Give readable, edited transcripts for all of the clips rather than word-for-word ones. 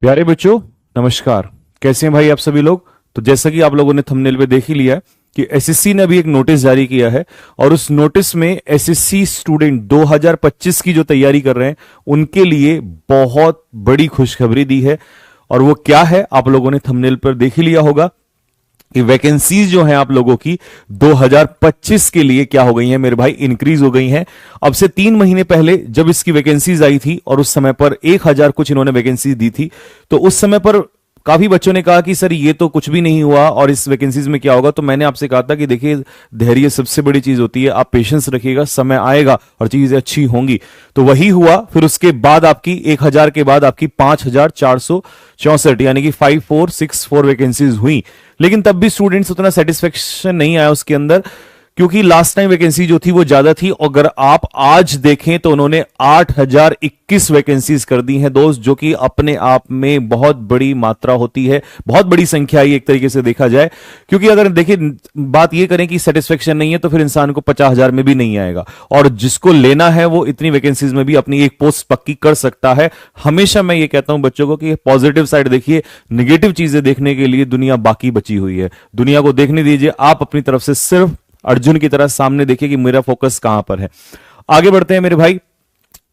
प्यारे बच्चों, नमस्कार। कैसे हैं भाई आप सभी लोग। तो जैसा कि आप लोगों ने थंबनेल पे देख ही लिया कि एसएससी ने अभी एक नोटिस जारी किया है और उस नोटिस में एसएससी स्टूडेंट 2025 की जो तैयारी कर रहे हैं उनके लिए बहुत बड़ी खुशखबरी दी है। और वो क्या है आप लोगों ने थंबनेल पर देख ही लिया होगा कि वैकेंसीज जो हैं आप लोगों की 2025 के लिए क्या हो गई हैं मेरे भाई, इंक्रीज हो गई हैं। अब से 3 महीने पहले जब इसकी वैकेंसीज आई थी और उस समय पर 1000 कुछ इन्होंने वैकेंसीज दी थी, तो उस समय पर काफी बच्चों ने कहा कि सर ये तो कुछ भी नहीं हुआ और इस वैकेंसीज में क्या होगा। तो मैंने आपसे कहा था कि देखिए, धैर्य सबसे बड़ी चीज होती है, आप पेशेंस रखिएगा, समय आएगा और चीजें अच्छी होंगी। तो वही हुआ। फिर उसके बाद आपकी 1000 के बाद आपकी 5464 यानी कि 5464 वैकेंसीज हुई। लेकिन तब भी स्टूडेंट्स उतना सेटिस्फेक्शन नहीं आया उसके अंदर, क्योंकि लास्ट टाइम वैकेंसी जो थी वो ज्यादा थी। अगर आप आज देखें तो उन्होंने 8021 वैकेंसीज कर दी हैं दोस्त, जो कि अपने आप में बहुत बड़ी मात्रा होती है, बहुत बड़ी संख्या है एक तरीके से देखा जाए। क्योंकि अगर देखिए बात ये करें कि सेटिस्फेक्शन नहीं है तो फिर इंसान को 50,000 में भी नहीं आएगा, और जिसको लेना है वो इतनी वैकेंसीज में भी अपनी एक पोस्ट पक्की कर सकता है। हमेशा मैं ये कहता हूं बच्चों को कि पॉजिटिव साइड देखिए, निगेटिव चीजें देखने के लिए दुनिया बाकी बची हुई है। दुनिया को देखने दीजिए, आप अपनी तरफ से सिर्फ अर्जुन की तरह सामने देखिए कि मेरा फोकस कहां पर है। आगे बढ़ते हैं मेरे भाई,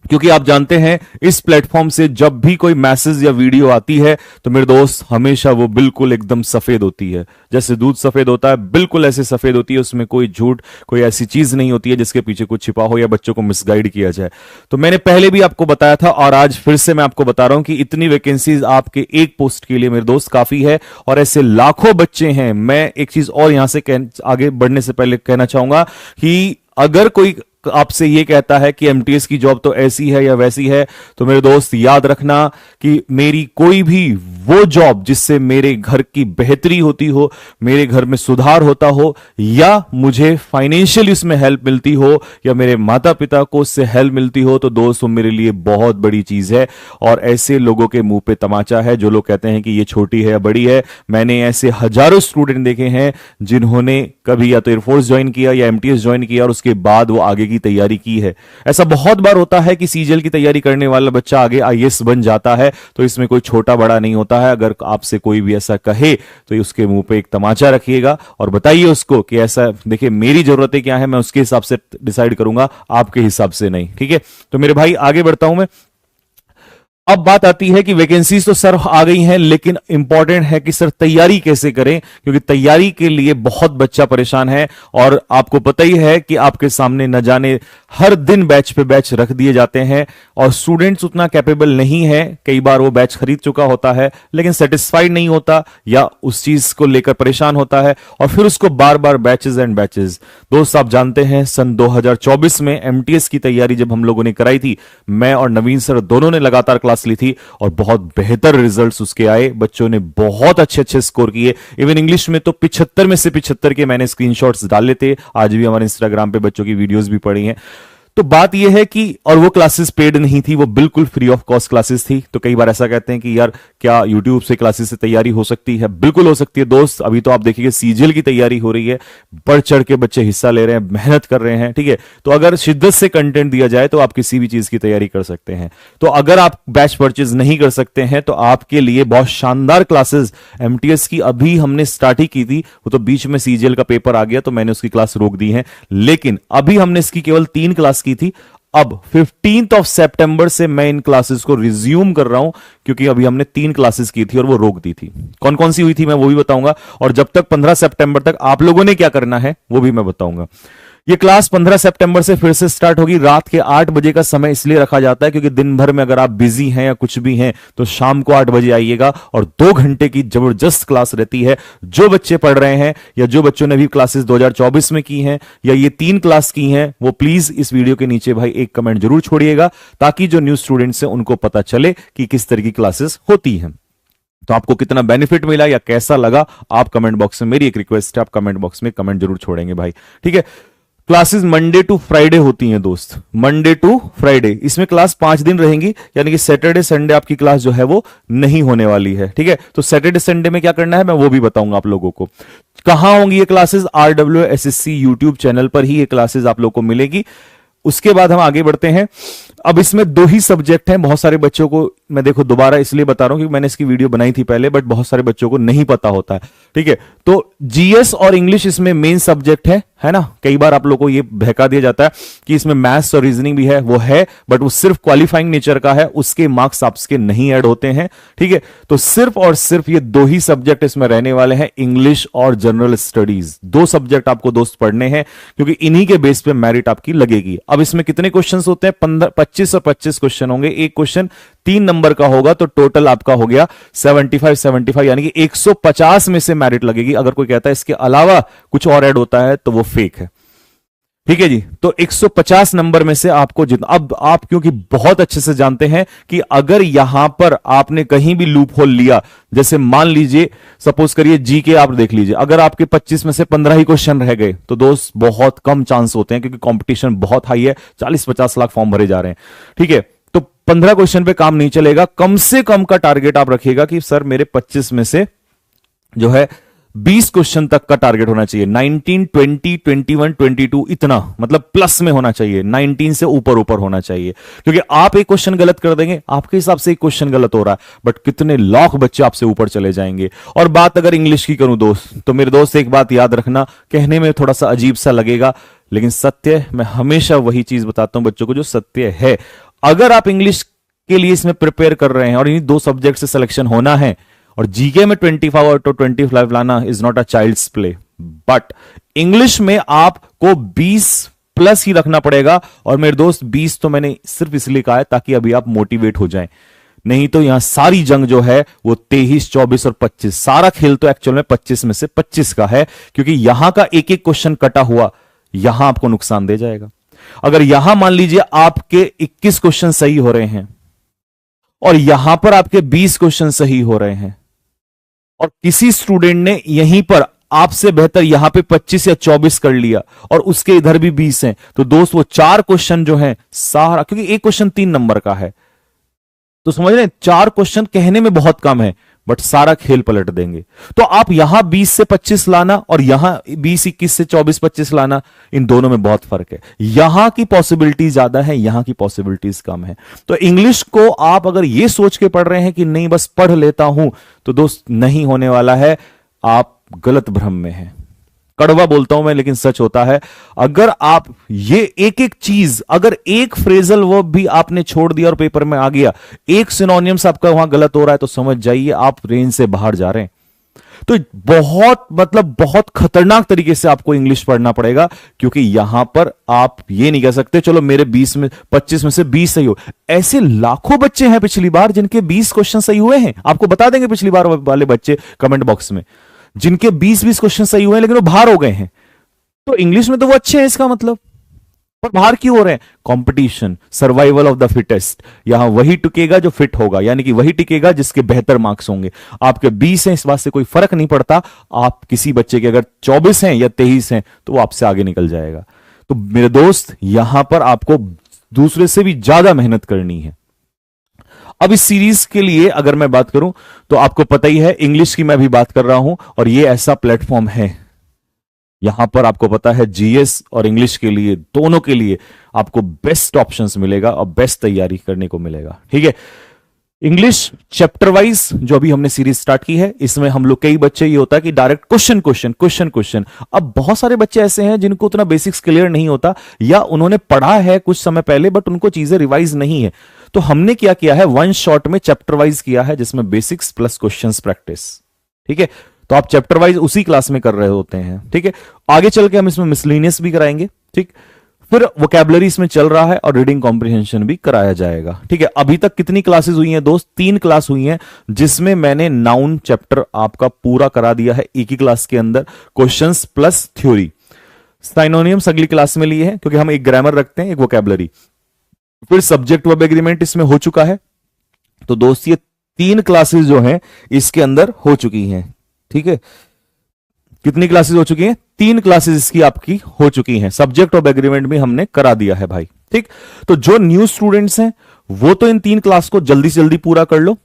क्योंकि आप जानते हैं इस प्लेटफॉर्म से जब भी कोई मैसेज या वीडियो आती है तो मेरे दोस्त हमेशा वो बिल्कुल एकदम सफेद होती है। जैसे दूध सफेद होता है, बिल्कुल ऐसे सफेद होती है। उसमें कोई झूठ, कोई ऐसी चीज नहीं होती है जिसके पीछे कुछ छिपा हो या बच्चों को मिसगाइड किया जाए। तो मैंने पहले भी आपको बताया था और आज फिर से मैं आपको बता रहा हूं कि इतनी वैकेंसीज आपके एक पोस्ट के लिए मेरे दोस्त काफी है, और ऐसे लाखों बच्चे हैं। मैं एक चीज और यहां से आगे बढ़ने से पहले कहना चाहूंगा कि अगर कोई आपसे ये कहता है कि एमटीएस की जॉब तो ऐसी है या वैसी है, तो मेरे दोस्त याद रखना कि मेरी कोई भी वो जॉब जिससे मेरे घर की बेहतरी होती हो, मेरे घर में सुधार होता हो, या मुझे फाइनेंशियली उसमें हेल्प मिलती हो, या मेरे माता पिता को उससे हेल्प मिलती हो, तो दोस्त वो मेरे लिए बहुत बड़ी चीज है। और ऐसे लोगों के मुंह पे तमाचा है जो लोग कहते हैं कि ये छोटी है या बड़ी है। मैंने ऐसे हजारों स्टूडेंट देखे हैं जिन्होंने कभी या तो एयरफोर्स ज्वाइन किया या एमटीएस ज्वाइन किया और उसके बाद वो आगे की तैयारी की है। ऐसा बहुत बार होता है कि सीजीएल की तैयारी करने वाला बच्चा आगे आईएएस बन जाता है। तो इसमें कोई छोटा बड़ा नहीं होता है। अगर आपसे कोई भी ऐसा कहे तो उसके मुंह पे एक तमाचा रखिएगा और बताइए उसको कि ऐसा देखिए, मेरी जरूरतें क्या है, मैं उसके हिसाब से डिसाइड करूंगा, आपके हिसाब से नहीं। ठीक है, तो मेरे भाई आगे बढ़ता हूं मैं। अब बात आती है कि वैकेंसीज तो सर आ गई हैं, लेकिन इंपॉर्टेंट है कि सर तैयारी कैसे करें, क्योंकि तैयारी के लिए बहुत बच्चा परेशान है। और आपको पता ही है कि आपके सामने न जाने हर दिन बैच पे बैच रख दिए जाते हैं और स्टूडेंट्स उतना कैपेबल नहीं है। कई बार वो बैच खरीद चुका होता है लेकिन सेटिस्फाइड नहीं होता या उस चीज को लेकर परेशान होता है, और फिर उसको बार बार बैचेस एंड बैचेस। दोस्त आप जानते हैं सन 2024 में एमटीएस की तैयारी जब हम लोगों ने कराई थी, मैं और नवीन सर दोनों ने लगातार क्लास ली थी और बहुत बेहतर रिजल्ट्स उसके आए। बच्चों ने बहुत अच्छे स्कोर किए। इवन इंग्लिश में तो 75 में से 75 के मैंने स्क्रीनशॉट्स डाले थे। आज भी हमारे इंस्टाग्राम पे बच्चों की वीडियोस भी पड़ी हैं। तो बात यह है कि, और वो क्लासेस पेड नहीं थी, वो बिल्कुल फ्री ऑफ कॉस्ट क्लासेस थी। तो कई बार ऐसा कहते हैं कि यार क्या यूट्यूब से क्लासेस से तैयारी हो सकती है? बिल्कुल हो सकती है दोस्त। अभी तो आप देखिए सीजीएल की तैयारी हो रही है, बढ़ चढ़ के बच्चे हिस्सा ले रहे हैं, मेहनत कर रहे हैं। ठीक है, तो अगर शिद्दत से कंटेंट दिया जाए तो आप किसी भी चीज की तैयारी कर सकते हैं। तो अगर आप बैच परचेज नहीं कर सकते हैं तो आपके लिए बहुत शानदार क्लासेस एमटीएस की अभी हमने स्टार्ट ही की थी। वो तो बीच में सीजीएल का पेपर आ गया तो मैंने उसकी क्लास रोक दी है, लेकिन अभी हमने इसकी केवल 3 क्लास की थी। अब 15 सितंबर से मैं इन क्लासेस को रिज्यूम कर रहा हूं, क्योंकि अभी हमने 3 क्लासेस की थी और वो रोक दी थी। कौन कौन सी हुई थी मैं वो भी बताऊंगा, और जब तक 15 सितंबर तक आप लोगों ने क्या करना है वो भी मैं बताऊंगा। ये क्लास 15 सितंबर से फिर से स्टार्ट होगी। रात के 8 बजे का समय इसलिए रखा जाता है क्योंकि दिन भर में अगर आप बिजी हैं या कुछ भी हैं तो शाम को 8 बजे आइएगा, और 2 घंटे की जबरदस्त क्लास रहती है। जो बच्चे पढ़ रहे हैं या जो बच्चों ने भी क्लासेस 2024 में की हैं या ये 3 क्लास की हैं, वो प्लीज इस वीडियो के नीचे भाई एक कमेंट जरूर छोड़िएगा, ताकि जो न्यू स्टूडेंट्स हैं उनको पता चले कि किस तरह की क्लासेस होती हैं। तो आपको कितना बेनिफिट मिला या कैसा लगा, आप कमेंट बॉक्स में, मेरी एक रिक्वेस्ट है, आप कमेंट बॉक्स में कमेंट जरूर छोड़ेंगे भाई। ठीक है, क्लासेस मंडे टू फ्राइडे होती हैं दोस्त, मंडे टू फ्राइडे। इसमें क्लास 5 दिन रहेंगी, यानी कि सैटरडे संडे आपकी क्लास जो है वो नहीं होने वाली है। ठीक है, तो सैटरडे संडे में क्या करना है मैं वो भी बताऊंगा आप लोगों को। कहां होंगी ये क्लासेस? RWSSC यूट्यूब चैनल पर ही ये क्लासेस आप लोगों को मिलेगी। उसके बाद हम आगे बढ़ते हैं। अब इसमें 2 ही सब्जेक्ट हैं। बहुत सारे बच्चों को मैं देखो दोबारा इसलिए बता रहा हूं क्योंकि मैंने इसकी वीडियो बनाई थी पहले, बट बहुत सारे बच्चों को नहीं पता होता है। ठीक है, तो जीएस और इंग्लिश इसमें मेन सब्जेक्ट है ना। कई बार आप लोगों को ये बहका दिया जाता है कि इसमें मैथ्स और रीजनिंग भी है, वो है, बट वो सिर्फ क्वालिफाइंग नेचर का है, उसके मार्क्स आपके नहीं ऐड होते हैं। ठीक है, तो सिर्फ और सिर्फ ये दो ही सब्जेक्ट इसमें रहने वाले हैं, इंग्लिश और जनरल स्टडीज। दो सब्जेक्ट आपको दोस्त पढ़ने हैं, क्योंकि इन्हीं के बेस पे मेरिट आपकी लगेगी। अब इसमें कितने क्वेश्चंस होते हैं? 25 और 25 क्वेश्चन होंगे। एक क्वेश्चन 3 नंबर का होगा, तो टोटल आपका हो गया 75 यानी कि 150 में से मेरिट लगेगी। अगर कोई कहता है इसके अलावा कुछ और ऐड होता है तो वो फेक है। ठीक है जी, तो 150 नंबर में से आपको जितना, अब आप क्योंकि बहुत अच्छे से जानते हैं कि अगर यहां पर आपने कहीं भी लूप होल लिया, जैसे मान लीजिए सपोज करिए जी के आप देख लीजिए, अगर आपके 25 में से 15 ही क्वेश्चन रह गए तो दोस्त बहुत कम चांस होते हैं, क्योंकि कंपटीशन बहुत हाई है, 40-50 लाख फॉर्म भरे जा रहे हैं। ठीक है, तो 15 क्वेश्चन पे काम नहीं चलेगा। कम से कम का टारगेट आप रखिएगा कि सर मेरे 25 में से जो है 20 क्वेश्चन तक का टारगेट होना चाहिए। 19, 20, 21, 22 इतना, मतलब प्लस में होना चाहिए, 19 से ऊपर ऊपर होना चाहिए। क्योंकि आप एक क्वेश्चन गलत कर देंगे, आपके हिसाब से एक क्वेश्चन गलत हो रहा है, बट कितने लाख बच्चे आपसे ऊपर चले जाएंगे। और बात अगर इंग्लिश की करूं दोस्त, तो मेरे दोस्त एक बात याद रखना, कहने में थोड़ा सा अजीब सा लगेगा, लेकिन सत्य, मैं हमेशा वही चीज बताता हूं बच्चों को जो सत्य है। अगर आप इंग्लिश के लिए इसमें प्रिपेयर कर रहे हैं और इन्हीं 2 सब्जेक्ट से सिलेक्शन होना है, और जीके में 25 आउट ऑफ 25 लाना is not a child's play, but English में आपको 20 प्लस ही रखना पड़ेगा। और मेरे दोस्त 20 तो मैंने सिर्फ इसलिए कहा है ताकि अभी आप मोटिवेट हो जाएं, नहीं तो यहां सारी जंग जो है वो 23, 24 और 25, सारा खेल तो एक्चुअल में 25 में से 25 का है, क्योंकि यहां का एक एक क्वेश्चन कटा हुआ यहां आपको नुकसान दे जाएगा। अगर यहां मान लीजिए आपके 21 क्वेश्चन सही हो रहे हैं और यहां पर आपके 20 क्वेश्चन सही हो रहे हैं, और किसी स्टूडेंट ने यहीं पर आपसे बेहतर यहां पे 25 या 24 कर लिया और उसके इधर भी 20 हैं, तो दोस्त वो 4 क्वेश्चन जो है सारा, क्योंकि एक क्वेश्चन 3 नंबर का है, तो समझ रहे हैं 4 क्वेश्चन कहने में बहुत कम है, बट सारा खेल पलट देंगे। तो आप यहां 20 से 25 लाना और यहां 20, 21 से 24, 25 लाना, इन दोनों में बहुत फर्क है। यहां की पॉसिबिलिटी ज्यादा है, यहां की पॉसिबिलिटीज कम है। तो इंग्लिश को आप अगर ये सोच के पढ़ रहे हैं कि नहीं बस पढ़ लेता हूं, तो दोस्त नहीं होने वाला है, आप गलत भ्रम में हैं। कड़वा बोलता हूं मैं, लेकिन सच होता है। अगर आप ये एक एक चीज, अगर एक फ्रेजल वर्ब भी आपने छोड़ दिया और पेपर में आ गया, एक सिनोनिम्स आपका वहां गलत हो रहा है, तो समझ जाइए आप रेंज से बाहर जा रहे हैं। तो बहुत मतलब बहुत खतरनाक तरीके से आपको इंग्लिश पढ़ना पड़ेगा, क्योंकि यहां पर आप ये नहीं कह सकते चलो मेरे 25 में से 20 सही हो। ऐसे लाखों बच्चे हैं पिछली बार जिनके 20 क्वेश्चन सही हुए हैं, आपको बता देंगे पिछली बार वाले बच्चे कमेंट बॉक्स में, जिनके 20 क्वेश्चन सही हुए हैं लेकिन वो बाहर हो गए हैं। तो इंग्लिश में तो वो अच्छे हैं, इसका मतलब, पर बाहर क्यों हो रहे हैं? Competition, survival of the fittest. यहां वही टिकेगा जो फिट होगा, यानी कि वही टिकेगा जिसके बेहतर मार्क्स होंगे। आपके 20 हैं, इस बात से कोई फर्क नहीं पड़ता। आप किसी बच्चे के अगर 24 हैं या 23 हैं तो वो आपसे आगे निकल जाएगा। तो मेरे दोस्त, यहां पर आपको दूसरे से भी ज्यादा मेहनत करनी है। अब इस सीरीज के लिए अगर मैं बात करूं तो आपको पता ही है, इंग्लिश की मैं भी बात कर रहा हूं, और ये ऐसा प्लेटफॉर्म है, यहां पर आपको पता है जीएस और इंग्लिश के लिए, दोनों के लिए आपको बेस्ट ऑप्शंस मिलेगा और बेस्ट तैयारी करने को मिलेगा। ठीक है, इंग्लिश चैप्टर वाइज जो अभी हमने सीरीज स्टार्ट की है, इसमें हम लोग कई बच्चे ये होता है कि डायरेक्ट क्वेश्चन। अब बहुत सारे बच्चे ऐसे हैं जिनको उतना बेसिक्स क्लियर नहीं होता, या उन्होंने पढ़ा है कुछ समय पहले बट उनको चीजें रिवाइज नहीं है। तो हमने क्या किया है, 1 शॉट में चैप्टर वाइज किया है, जिसमें बेसिक्स प्लस क्वेश्चंस प्रैक्टिस। ठीक है, तो आप चैप्टर वाइज उसी क्लास में कर रहे होते हैं। ठीक है, आगे चल के हम इसमें मिसलिनियस भी कराएंगे। ठीक, फिर वोकैबुलरी इसमें चल रहा है और रीडिंग कॉम्प्रिहेंशन भी कराया जाएगा। ठीक है, अभी तक कितनी क्लासेस हुई हैं दोस्त? 3 क्लास हुई हैं, जिसमें मैंने नाउन चैप्टर आपका पूरा करा दिया है एक ही क्लास के अंदर, क्वेश्चंस प्लस थ्योरी। साइनोनियम्स अगली क्लास में लिए हैं, क्योंकि हम एक ग्रामर रखते हैं, एक वोकैबुलरी। फिर सब्जेक्ट वर्ब एग्रीमेंट इसमें हो चुका है। तो दोस्त ये 3 क्लासेस जो हैं इसके अंदर हो चुकी हैं। ठीक है, कितनी क्लासेस हो चुकी हैं? 3 क्लासेस इसकी आपकी हो चुकी हैं। सब्जेक्ट ऑफ एग्रीमेंट भी हमने करा दिया है भाई। ठीक, तो जो न्यू स्टूडेंट्स हैं वो तो इन 3 क्लास को जल्दी से जल्दी पूरा कर लो।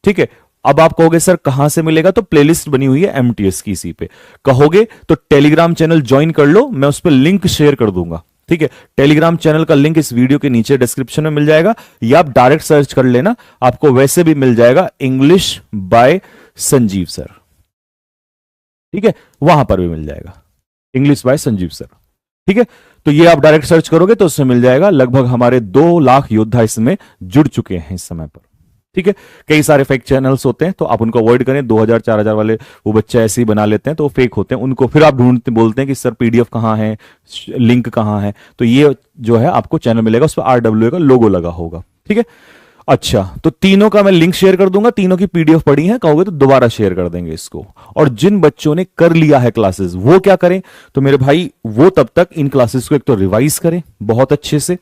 ठीक है, अब आप कहोगे सर कहां से मिलेगा, तो प्लेलिस्ट बनी हुई है एमटीएस की, इसी पे कहोगे तो टेलीग्राम चैनल ज्वाइन कर लो, मैं उस पर लिंक शेयर कर दूंगा। ठीक है, टेलीग्राम चैनल का लिंक इस वीडियो के नीचे डिस्क्रिप्शन में मिल जाएगा, या आप डायरेक्ट सर्च कर लेना, आपको वैसे भी मिल जाएगा इंग्लिश बाय संजीव सर। ठीक है, वहां पर भी मिल जाएगा इंग्लिश बाय संजीव सर। ठीक है, तो ये आप डायरेक्ट सर्च करोगे तो उसमें मिल जाएगा। लगभग हमारे 2 लाख योद्धा इसमें जुड़ चुके हैं इस समय पर। ठीक है, कई सारे फेक चैनल्स होते हैं तो आप उनको अवॉइड करें। 2000 4000 वाले वो बच्चे ऐसे ही बना लेते हैं तो वो फेक होते हैं, उनको फिर आप ढूंढते बोलते हैं कि सर पीडीएफ कहां है, लिंक कहां है, तो ये जो है आपको चैनल मिलेगा, उस पर RWA का लोगो लगा होगा। ठीक है, अच्छा, तो तीनों का मैं लिंक शेयर कर दूंगा, तीनों की पीडीएफ पड़ी है, कहोगे तो दोबारा शेयर कर देंगे इसको। और जिन बच्चों ने कर लिया है क्लासेस वो क्या करें, तो मेरे भाई वो तब तक इन क्लासेस को एक तो रिवाइज करें बहुत अच्छे से,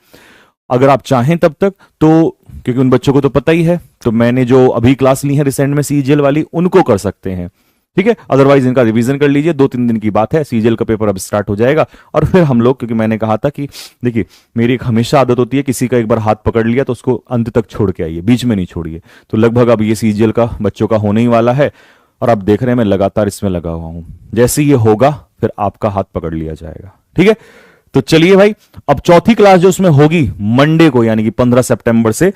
अगर आप चाहें तब तक तो, क्योंकि उन बच्चों को तो पता ही है, तो मैंने जो अभी क्लास ली है रिसेंट में सीजीएल वाली, उनको कर सकते हैं। ठीक है, अदरवाइज इनका रिवीजन कर लीजिए, 2-3 दिन की बात है, सीजीएल का पेपर अब स्टार्ट हो जाएगा। और फिर हम लोग, क्योंकि मैंने कहा था कि देखिए मेरी एक हमेशा आदत होती है, किसी का एक बार हाथ पकड़ लिया तो उसको अंत तक छोड़ के आइए, बीच में नहीं छोड़िए। तो लगभग अब ये सीजीएल का बच्चों का होने ही वाला है, और आप देख रहे हैं मैं लगातार इसमें लगा हुआ हूं। जैसे ये होगा फिर आपका हाथ पकड़ लिया जाएगा। ठीक है, तो चलिए भाई, अब चौथी क्लास जो उसमें होगी मंडे को, यानी कि 15 सितंबर से,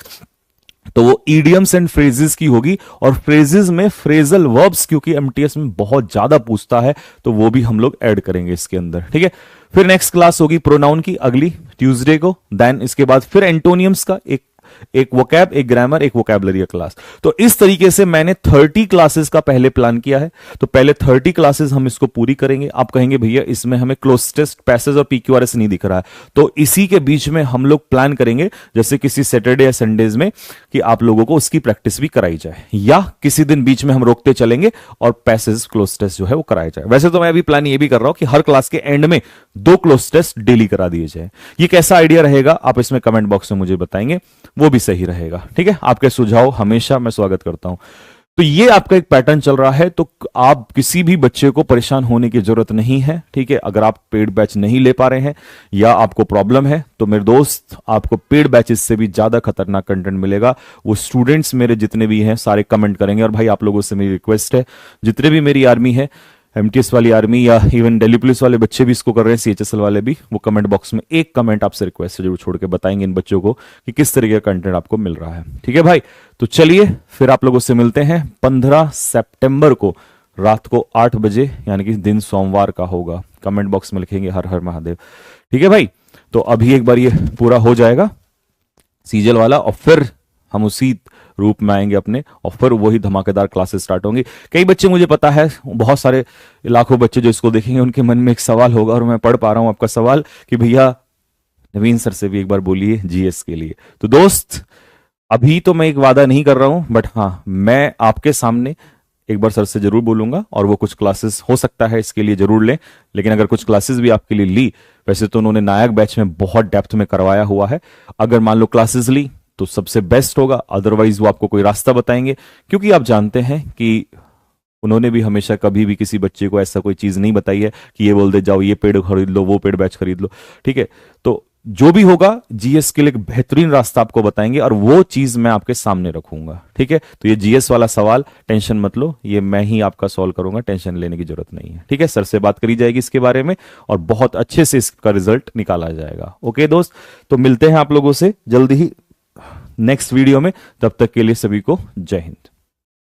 तो वो इडियम्स एंड फ्रेजेस की होगी। और फ्रेजेस में फ्रेजल वर्ब्स, क्योंकि एमटीएस में बहुत ज्यादा पूछता है, तो वो भी हम लोग ऐड करेंगे इसके अंदर। ठीक है, फिर नेक्स्ट क्लास होगी प्रोनाउन की अगली ट्यूसडे को, देन इसके बाद फिर एंटोनियम्स का एक वोकैब, एक ग्रामर, एक वोकैबुलरी क्लास। तो इस तरीके से मैंने 30 क्लासेस का पहले प्लान किया है। तो पहले 30 क्लासेस हम इसको पूरी करेंगे। आप कहेंगे भैया इसमें हमें क्लोज टेस्ट, पैसेज और पीक्यूआरएस नहीं दिख रहा है, तो इसी के बीच में हम लोग प्लान करेंगे, जैसे किसी सैटरडे या संडेज में, कि आप लोगों को उसकी प्रैक्टिस भी कराई जाए, या किसी दिन बीच में हम रोकते चलेंगे और पैसेज क्लोज टेस्ट जो है वो कराया जाए। वैसे तो मैं अभी प्लान ये भी कर रहा हूं कि हर क्लास के एंड में 2 क्लोज टेस्ट डेली करा दिए जाए। ये कैसा आइडिया रहेगा आप इसमें कमेंट बॉक्स में मुझे बताएंगे, वो भी सही रहेगा। ठीक है, आपके सुझाव हमेशा मैं स्वागत करता हूं। तो ये आपका एक पैटर्न चल रहा है, तो आप किसी भी बच्चे को परेशान होने की जरूरत नहीं है। ठीक है, अगर आप पेड बैच नहीं ले पा रहे हैं या आपको प्रॉब्लम है, तो मेरे दोस्त आपको पेड बैचेस से भी ज्यादा खतरनाक कंटेंट मिलेगा। वो स्टूडेंट्स मेरे जितने भी हैं सारे कमेंट करेंगे। और भाई आप लोगों से मेरी रिक्वेस्ट है, जितने भी मेरी आर्मी है, एमटीएस वाली आर्मी या इवन दिल्ली पुलिस वाले बच्चे भी इसको कर रहे हैं, सीएचएसएल वाले भी, वो कमेंट बॉक्स में एक कमेंट आपसे रिक्वेस्ट जरूर छोड़ के बताएंगे इन बच्चों को कि किस तरीके का कंटेंट आपको मिल रहा है। ठीक है भाई, तो चलिए फिर आप लोगों से मिलते हैं 15 सितंबर को रात को 8 बजे, यानी कि दिन सोमवार का होगा। कमेंट बॉक्स में लिखेंगे हर हर महादेव। ठीक है भाई, तो अभी एक बार ये पूरा हो जाएगा सीजल वाला, और फिर हम उसी रूप में आएंगे अपने, और फिर वही धमाकेदार क्लासेस स्टार्ट होंगी। कई बच्चे, मुझे पता है बहुत सारे लाखों बच्चे जो इसको देखेंगे, उनके मन में एक सवाल होगा, और मैं पढ़ पा रहा हूं आपका सवाल कि भैया नवीन सर से भी एक बार बोलिए जीएस के लिए। तो दोस्त अभी तो मैं एक वादा नहीं कर रहा हूं, बट हाँ मैं आपके सामने एक बार सर से जरूर बोलूंगा, और वो कुछ क्लासेस हो सकता है इसके लिए जरूर लें। लेकिन अगर कुछ क्लासेस भी आपके लिए ली, वैसे तो उन्होंने नायक बैच में बहुत डेप्थ में करवाया हुआ है, अगर मान लो क्लासेस ली तो सबसे बेस्ट होगा, अदरवाइज वो आपको कोई रास्ता बताएंगे। क्योंकि आप जानते हैं कि उन्होंने भी हमेशा कभी भी किसी बच्चे को ऐसा कोई चीज नहीं बताई है कि ये बोल दे जाओ ये पेड खरीद लो, वो पेड बैच खरीद लो। ठीक है, तो जो भी होगा जीएस के लिए एक बेहतरीन रास्ता आपको बताएंगे, और वो चीज मैं आपके सामने रखूंगा। ठीक है, तो ये जीएस वाला सवाल टेंशन मत लो, ये मैं ही आपका सॉल्व करूंगा, टेंशन लेने की जरूरत नहीं है। ठीक है, सर से बात करी जाएगी इसके बारे में, और बहुत अच्छे से इसका रिजल्ट निकाला जाएगा। ओके दोस्त, तो मिलते हैं आप लोगों से जल्दी ही नेक्स्ट वीडियो में। तब तक के लिए सभी को जय हिंद।